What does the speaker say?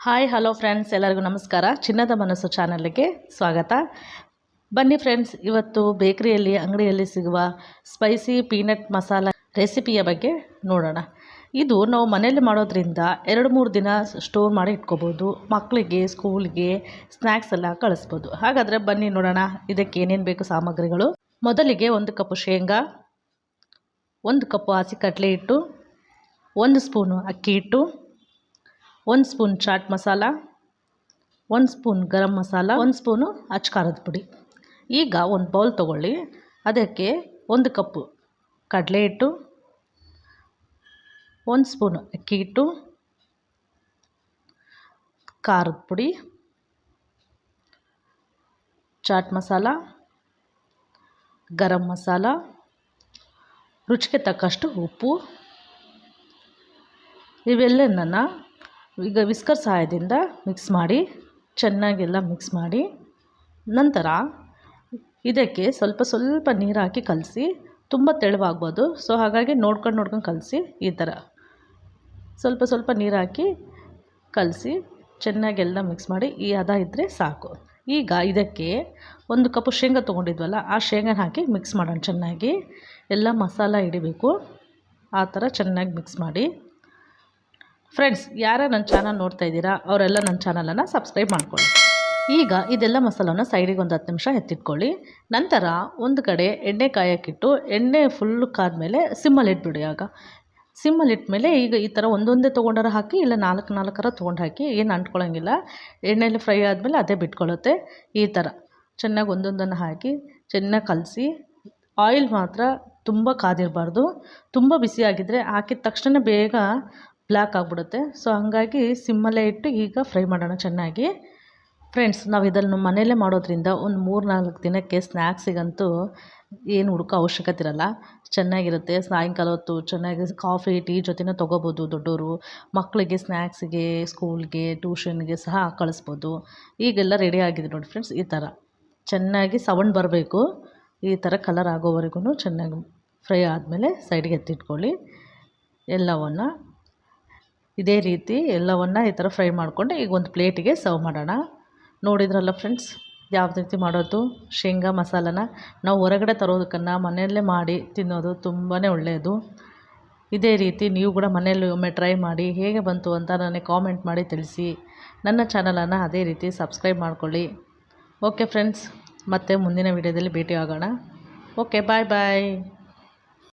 Hi hello friends, ಎಲ್ಲರಿಗೂ ನಮಸ್ಕಾರ. ಚಿನ್ನದ ಮನಸ್ಸು ಚಾನಲ್ಗೆ ಸ್ವಾಗತ. ಬನ್ನಿ ಫ್ರೆಂಡ್ಸ್, ಇವತ್ತು ಬೇಕರಿಯಲ್ಲಿ ಅಂಗಡಿಯಲ್ಲಿ ಸಿಗುವ ಸ್ಪೈಸಿ ಪೀನಟ್ ಮಸಾಲ ರೆಸಿಪಿಯ ಬಗ್ಗೆ ನೋಡೋಣ. ಇದು ನಾವು ಮನೆಯಲ್ಲಿ ಮಾಡೋದ್ರಿಂದ 2-3 ದಿನ ಸ್ಟೋರ್ ಮಾಡಿ ಇಟ್ಕೋಬೋದು. ಮಕ್ಕಳಿಗೆ ಸ್ಕೂಲ್ಗೆ ಸ್ನ್ಯಾಕ್ಸ್ ಎಲ್ಲ ಕಳಿಸ್ಬೋದು. ಹಾಗಾದರೆ ಬನ್ನಿ ನೋಡೋಣ ಇದಕ್ಕೆ ಏನೇನು ಬೇಕು ಸಾಮಗ್ರಿಗಳು. ಮೊದಲಿಗೆ 1 ಕಪ್ ಶೇಂಗಾ, 1 ಕಪ್ ಹಸಿ ಕಡಲೆ ಹಿಟ್ಟು, 1 ಸ್ಪೂನು ಅಕ್ಕಿ ಹಿಟ್ಟು, 1 spoon chat masala, 1 spoon garam masala, 1 spoon ಅಚ್ಚ ಖಾರದ ಪುಡಿ. ಈಗ ಒಂದು ಬೌಲ್ ತೊಗೊಳ್ಳಿ. ಅದಕ್ಕೆ 1 ಕಪ್ಪು ಕಡಲೆ ಹಿಟ್ಟು, 1 ಸ್ಪೂನು ಅಕ್ಕಿ ಹಿಟ್ಟು, ಖಾರದ ಪುಡಿ, ಚಾಟ್ ಮಸಾಲ, ಗರಂ ಮಸಾಲ, ರುಚಿಗೆ ತಕ್ಕಷ್ಟು ಉಪ್ಪು, ಇವೆಲ್ಲನನ್ನ ಈಗ ವಿಸ್ಕರ್ ಸಹಾಯದಿಂದ ಮಿಕ್ಸ್ ಮಾಡಿ ಚೆನ್ನಾಗೆಲ್ಲ ಮಿಕ್ಸ್ ಮಾಡಿ, ನಂತರ ಇದಕ್ಕೆ ಸ್ವಲ್ಪ ನೀರು ಹಾಕಿ ಕಲಸಿ. ತುಂಬ ತೆಳುವಾಗ್ಬೋದು, ಸೊ ಹಾಗಾಗಿ ನೋಡ್ಕೊಂಡು ಕಲಸಿ. ಈ ಥರ ಸ್ವಲ್ಪ ನೀರು ಹಾಕಿ ಕಲಸಿ ಚೆನ್ನಾಗೆಲ್ಲ ಮಿಕ್ಸ್ ಮಾಡಿ ಈ ಹದ ಇದ್ದರೆ ಸಾಕು. ಈಗ ಇದಕ್ಕೆ 1 ಕಪ್ಪು ಶೇಂಗಾ ತೊಗೊಂಡಿದ್ವಲ್ಲ, ಆ ಶೇಂಗಾನ ಹಾಕಿ ಮಿಕ್ಸ್ ಮಾಡೋಣ. ಚೆನ್ನಾಗಿ ಎಲ್ಲ ಮಸಾಲ ಹಿಡಿಬೇಕು, ಆ ಥರ ಚೆನ್ನಾಗಿ ಮಿಕ್ಸ್ ಮಾಡಿ. ಫ್ರೆಂಡ್ಸ್, ಯಾರು ನನ್ನ ಚಾನಲ್ ನೋಡ್ತಾ ಇದ್ದೀರಾ ಅವರೆಲ್ಲ ನನ್ನ ಚಾನಲನ್ನು ಸಬ್ಸ್ಕ್ರೈಬ್ ಮಾಡ್ಕೊಳ್ಳಿ. ಈಗ ಇದೆಲ್ಲ ಮಸಾಲನ ಸೈಡಿಗೆ ಒಂದು 10 ನಿಮಿಷ ಎತ್ತಿಟ್ಕೊಳ್ಳಿ. ನಂತರ ಒಂದು ಕಡೆ ಎಣ್ಣೆ ಕಾಯಕ್ಕಿಟ್ಟು, ಎಣ್ಣೆ ಫುಲ್ಲು ಕಾದ್ಮೇಲೆ ಸಿಮ್ಮಲ್ಲಿ ಇಟ್ಬಿಡಿ. ಆಗ ಸಿಮ್ಮಲ್ಲಿ ಇಟ್ಮೇಲೆ ಈಗ ಈ ಥರ ಒಂದೊಂದೇ ತೊಗೊಂಡಾರ ಹಾಕಿ, ಇಲ್ಲ 4 ತೊಗೊಂಡು ಹಾಕಿ, ಏನು ಅಂಟ್ಕೊಳ್ಳೋಂಗಿಲ್ಲ. ಎಣ್ಣೆಯಲ್ಲಿ ಫ್ರೈ ಆದಮೇಲೆ ಅದೇ ಬಿಟ್ಕೊಳ್ಳುತ್ತೆ. ಈ ಥರ ಚೆನ್ನಾಗಿ ಒಂದೊಂದನ್ನು ಹಾಕಿ ಚೆನ್ನಾಗಿ ಕಲಸಿ. ಆಯಿಲ್ ಮಾತ್ರ ತುಂಬ ಕಾದಿರಬಾರ್ದು. ತುಂಬ ಬಿಸಿಯಾಗಿದ್ದರೆ ಹಾಕಿದ ತಕ್ಷಣ ಬೇಗ ಬ್ಲ್ಯಾಕ್ ಆಗಿಬಿಡುತ್ತೆ. ಸೊ ಹಾಗಾಗಿ ಸಿಮ್ಮಲ್ಲೇ ಇಟ್ಟು ಈಗ ಫ್ರೈ ಮಾಡೋಣ ಚೆನ್ನಾಗಿ. ಫ್ರೆಂಡ್ಸ್, ನಾವು ಇದನ್ನು ಮನೆಯಲ್ಲೇ ಮಾಡೋದ್ರಿಂದ ಒಂದು 3-4 ದಿನಕ್ಕೆ ಸ್ನ್ಯಾಕ್ಸಿಗಂತೂ ಏನು ಹುಡುಕೋ ಅವಶ್ಯಕತೆ ಇರಲ್ಲ. ಚೆನ್ನಾಗಿರುತ್ತೆ. ಸಾಯಂಕಾಲ ಹೊತ್ತು ಚೆನ್ನಾಗಿ ಕಾಫಿ ಟೀ ಜೊತೆನೂ ತೊಗೋಬೋದು. ದೊಡ್ಡವರು ಮಕ್ಕಳಿಗೆ ಸ್ನ್ಯಾಕ್ಸಿಗೆ, ಸ್ಕೂಲ್ಗೆ, ಟ್ಯೂಷನ್ಗೆ ಸಹ ಕಳಿಸ್ಬೋದು. ಈಗೆಲ್ಲ ರೆಡಿ ಆಗಿದೆ ನೋಡಿ ಫ್ರೆಂಡ್ಸ್. ಈ ಥರ ಚೆನ್ನಾಗಿ ಸೌಂಡ್ ಬರಬೇಕು. ಈ ಥರ ಕಲರ್ ಆಗೋವರೆಗೂ ಚೆನ್ನಾಗಿ ಫ್ರೈ ಆದಮೇಲೆ ಸೈಡ್ಗೆ ಎತ್ತಿಟ್ಕೊಳ್ಳಿ. ಎಲ್ಲವನ್ನು ಇದೇ ರೀತಿ ಎಲ್ಲವನ್ನು ಈ ಥರ ಫ್ರೈ ಮಾಡಿಕೊಂಡು ಈಗ ಒಂದು ಪ್ಲೇಟಿಗೆ ಸರ್ವ್ ಮಾಡೋಣ. ನೋಡಿದ್ರಲ್ಲ ಫ್ರೆಂಡ್ಸ್, ಯಾವ ರೀತಿ ಮಾಡೋದು. ಶೇಂಗಾ ಮಸಾಲನ ನಾವು ಹೊರಗಡೆ ತರೋದಕ್ಕನ್ನು ಮನೆಯಲ್ಲೇ ಮಾಡಿ ತಿನ್ನೋದು ತುಂಬಾ ಒಳ್ಳೆಯದು. ಇದೇ ರೀತಿ ನೀವು ಕೂಡ ಮನೆಯಲ್ಲಿ ಒಮ್ಮೆ ಟ್ರೈ ಮಾಡಿ ಹೇಗೆ ಬಂತು ಅಂತ ನನಗೆ ಕಾಮೆಂಟ್ ಮಾಡಿ ತಿಳಿಸಿ. ನನ್ನ ಚಾನಲನ್ನು ಅದೇ ರೀತಿ ಸಬ್ಸ್ಕ್ರೈಬ್ ಮಾಡ್ಕೊಳ್ಳಿ. ಓಕೆ ಫ್ರೆಂಡ್ಸ್, ಮತ್ತೆ ಮುಂದಿನ ವಿಡಿಯೋದಲ್ಲಿ ಭೇಟಿ ಆಗೋಣ. ಓಕೆ, ಬಾಯ್.